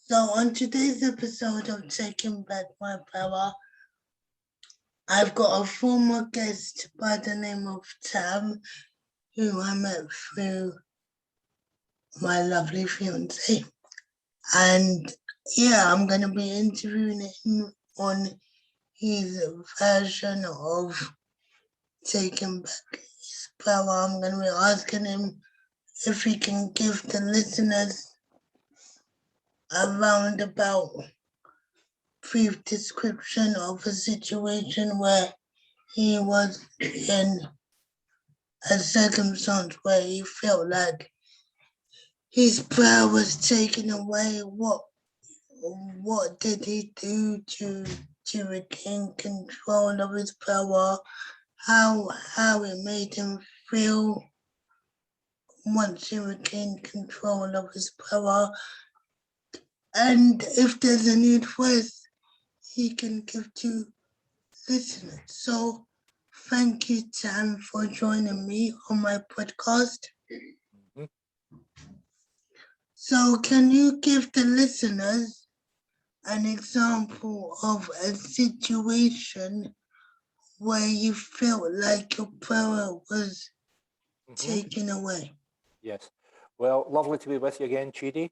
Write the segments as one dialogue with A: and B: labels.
A: So on today's episode of Taking Back My Power, I've got a former guest by the name of Tam, who I met through my lovely fiance. And yeah, I'm going to be interviewing him on his version of Taking Back His Power. I'm going to be asking him if he can give the listeners a roundabout brief description of a situation where he was in a circumstance where he felt like his power was taken away. What did he do to regain control of his power? How it made him feel once he regained control of his power, and if there's any advice he can give to listeners. So thank you, Tam, for joining me on my podcast.
B: Mhm.
A: So can you give the listeners an example of a situation where you felt like your power was
B: Mhm.
A: taken away?
B: Yes. Well, lovely to be with you again, Chidi.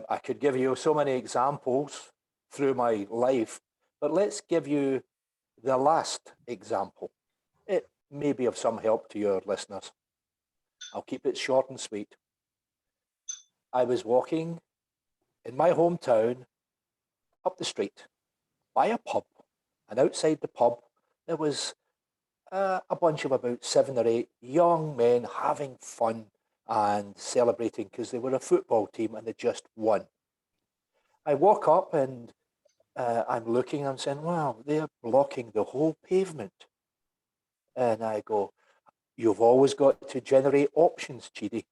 B: I could give you so many examples through my life, but let's give you the last example. It may be of some help to your listeners. I'll keep it short and sweet. I was walking in my hometown up the street by a pub, and outside the pub there was a bunch of about 7 or 8 young men having fun and celebrating because they were a football team and they just won. I walk up and I'm looking, I'm saying, wow, they're blocking the whole pavement. And I go, you've always got to generate options, Chidi.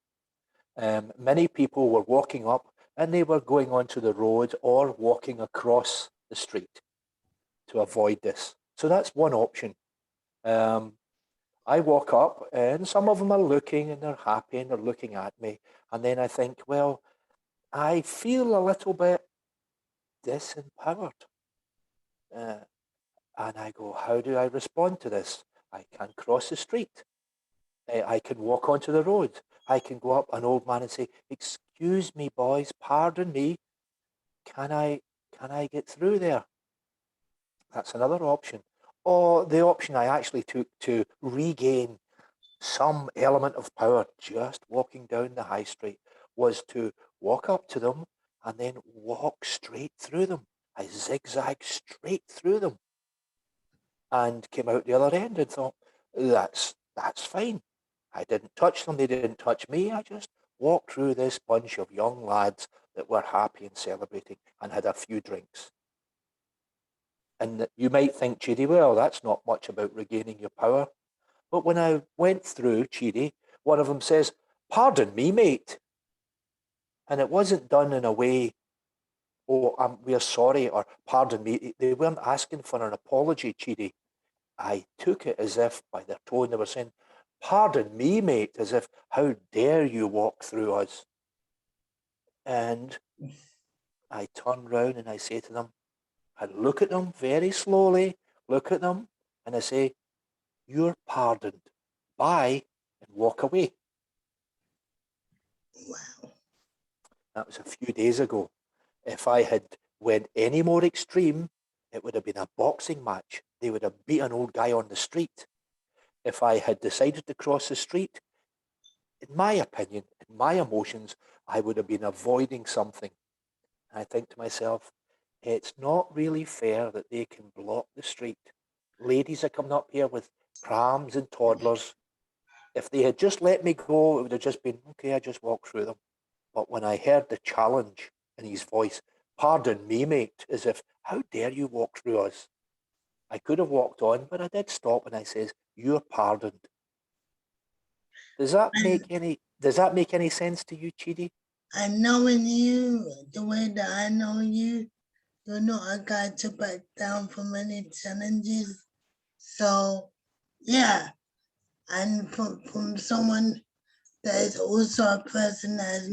B: Many people were walking up and they were going onto the road or walking across the street to avoid this. So that's one option. Um, I walk up and some of them are looking and they're happy and they're looking at me. And then I think, well, I feel a little bit disempowered. Uh, and I go, how do I respond to this? I can cross the street. I can walk onto the road. I can go up an old man and say, excuse me, boys, pardon me. Can I, can I get through there? That's another option. Or the option I actually took to regain some element of power just walking down the high street was to walk up to them and then walk straight through them. I zigzag straight through them and came out the other end and thought, that's fine. I didn't touch them, they didn't touch me. I just walked through this bunch of young lads that were happy and celebrating and had a few drinks. And you might think, Judy, well, that's not much about regaining your power. But when I went through, Chidi, one of them says, pardon me, mate. And it wasn't done in a way, oh, we're sorry, or pardon me. They weren't asking for an apology, Chidi. I took it as if, by their tone, they were saying, pardon me, mate, as if, how dare you walk through us? And I turn round and I say to them, I look at them very slowly, look at them, and I say, you're pardoned. Bye, and walk away.
A: Wow.
B: That was a few days ago. If I had went any more extreme, it would have been a boxing match. They would have beat an old guy on the street. If I had decided to cross the street, in my opinion, in my emotions, I would have been avoiding something. And I think to myself, it's not really fair that they can block the street. Ladies are coming up here with prams and toddlers. If they had just let me go, it would have just been, okay, I just walked through them. But when I heard the challenge in his voice, pardon me, mate, as if, how dare you walk through us? I could have walked on, but I did stop and I says, you're pardoned.
A: And
B: Does that make any sense to you, Chidi?
A: knowing you the way that I know you, you're not a guy to back down from any challenges. So yeah, and from someone that is also a person that is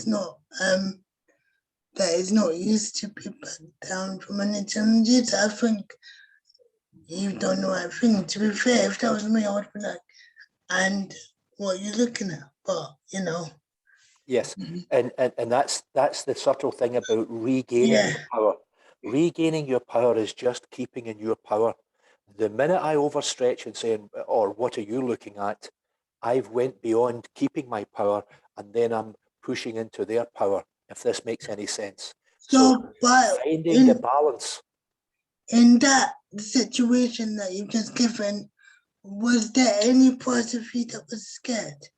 A: not that is not used to be backed down from any challenges, I think you've done the right thing. To be fair, if that was me, I would be like, and what are you looking at? But
B: Yes, and that's the subtle thing about regaining
A: yeah,
B: your power. Regaining your power is just keeping in your power. The minute I overstretch and saying, or what are you looking at? I've went beyond keeping my power, and then I'm pushing into their power, if this makes any sense. So
A: so but
B: finding the
A: in
B: balance.
A: in that situation that you've just given, was there any part of you that was scared?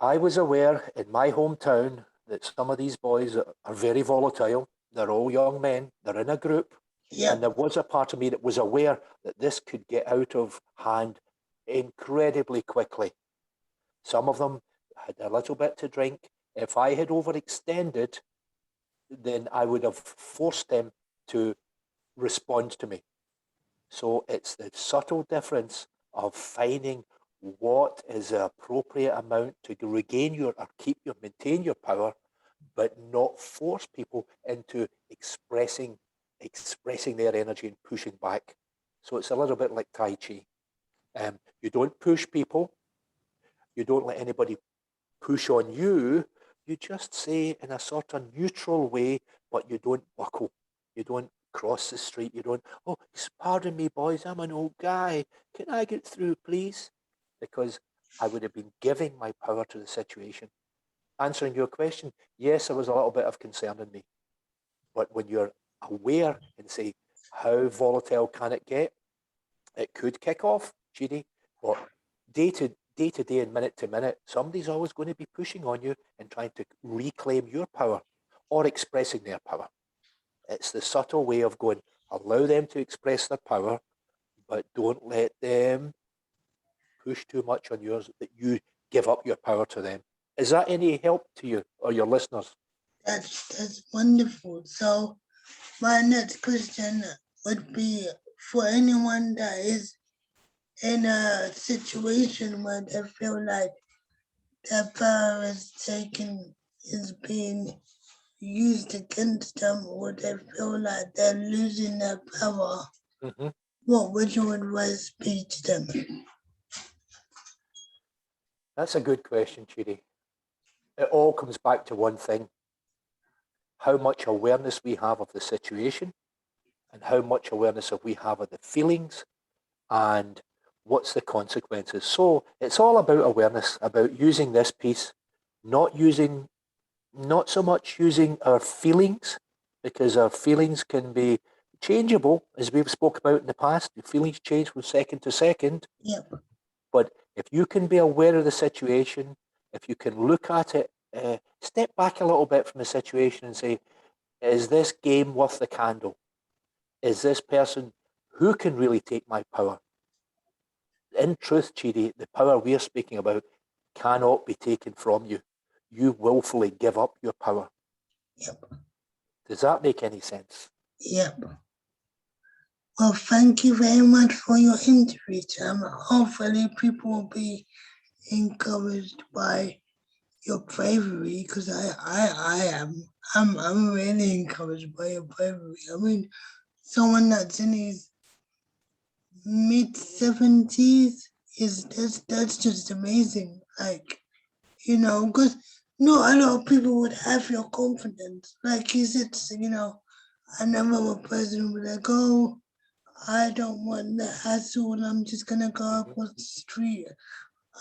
B: I was aware in my hometown that some of these boys are very volatile. They're all young men. They're in a group. And
A: Yep.
B: there was a part of me that was aware that this could get out of hand incredibly quickly. Some of them had a little bit to drink. If I had overextended, then I would have forced them to respond to me. So it's the subtle difference of finding what is the appropriate amount to regain your or maintain your power, but not force people into expressing their energy and pushing back. So it's a little bit like Tai Chi. You don't push people. You don't let anybody push on you. You just say in a sort of neutral way, but you don't buckle. You don't cross the street. You don't, oh, pardon me, boys, I'm an old guy. Can I get through, please? Because I would have been giving my power to the situation. Answering your question, yes, there was a little bit of concern in me. But when you're aware and say, how volatile can it get? It could kick off, Judy, but day to day and minute to minute, somebody's always going to be pushing on you and trying to reclaim your power or expressing their power. It's the subtle way of going, allow them to express their power, but don't let them push too much on yours that you give up your power to them. Is that any help to you or your listeners?
A: That's wonderful. So my next question would be for anyone that is in a situation where they feel like their power is being used against them, or they feel like they're losing their power,
B: Mm-hmm.
A: what would your advice be to them?
B: That's a good question, Judy. It all comes back to one thing: how much awareness we have of the situation and how much awareness we have of the feelings and what's the consequences. So it's all about awareness, about using this piece, not so much using our feelings, because our feelings can be changeable, as we've spoke about in the past. The feelings change from second to second.
A: Yep.
B: But if you can be aware of the situation, if you can look at it, step back a little bit from the situation and say, is this game worth the candle? Is this person who can really take my power? In truth, Chidi, the power we're speaking about cannot be taken from you. You willfully give up your power.
A: Yep.
B: Does that make any sense?
A: Yep. Well, thank you very much for your interview, Tam. Hopefully, people will be encouraged by your bravery, because I am. I'm really encouraged by your bravery. I mean, someone that's in his mid 70s is that's just amazing. Like, because not a lot of people would have your confidence. Like you said, I never a person would be like, oh, I don't want the hassle, I'm just gonna go up
B: Mhm.
A: on the street.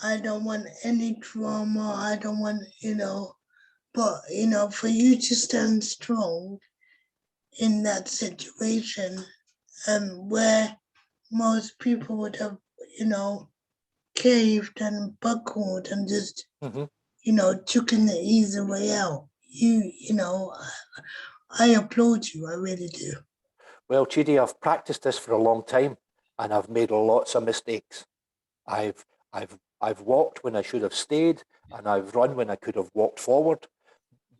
A: I don't want any drama. I don't want, but for you to stand strong in that situation, where most people would have, caved and buckled and just,
B: Mhm.
A: taken the easy way out. I applaud you. I really do.
B: Well, Chidi, I've practiced this for a long time and I've made lots of mistakes. I've walked when I should have stayed and I've run when I could have walked forward.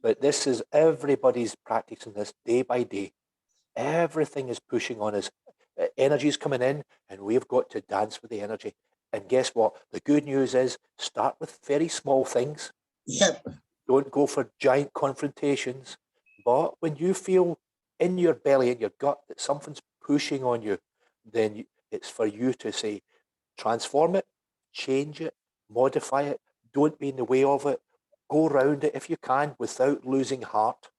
B: But this is everybody's practicing this day by day. Everything is pushing on us. Energy is coming in and we've got to dance with the energy. And guess what? The good news is start with very small things.
A: Yep.
B: Don't go for giant confrontations. But when you feel in your belly, in your gut, that something's pushing on you, then it's for you to say, transform it, change it, modify it. Don't be in the way of it. Go around it if you can without losing heart,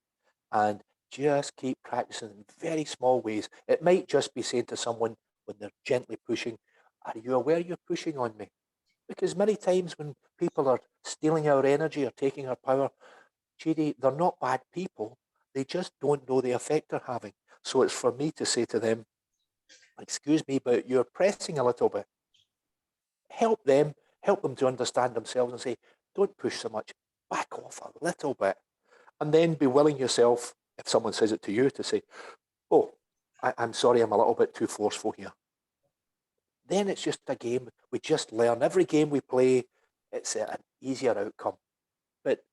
B: and just keep practicing in very small ways. It might just be saying to someone when they're gently pushing, are you aware you're pushing on me? Because many times when people are stealing our energy or taking our power, Judy, they're not bad people. They just don't know the effect they're having. So it's for me to say to them, excuse me, but you're pressing a little bit. Help them to understand themselves and say, don't push so much, back off a little bit. And then be willing yourself, if someone says it to you, to say, oh, I'm sorry, I'm a little bit too forceful here. Then it's just a game. We just learn. Every game we play, it's an easier outcome. But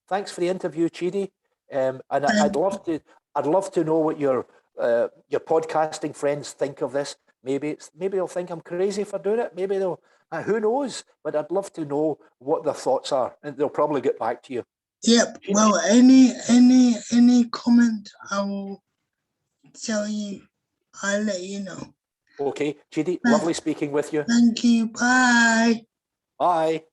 B: thanks for the interview, Chidi. And I'd love to know what your podcasting friends think of this. Maybe they'll think I'm crazy for doing it. Maybe they'll. Who knows? But I'd love to know what their thoughts are, and they'll probably get back to you.
A: Yep. Well, any comment, I will tell you. I'll let you know.
B: Okay, Chidi, lovely speaking with you.
A: Thank you. Bye.
B: Bye.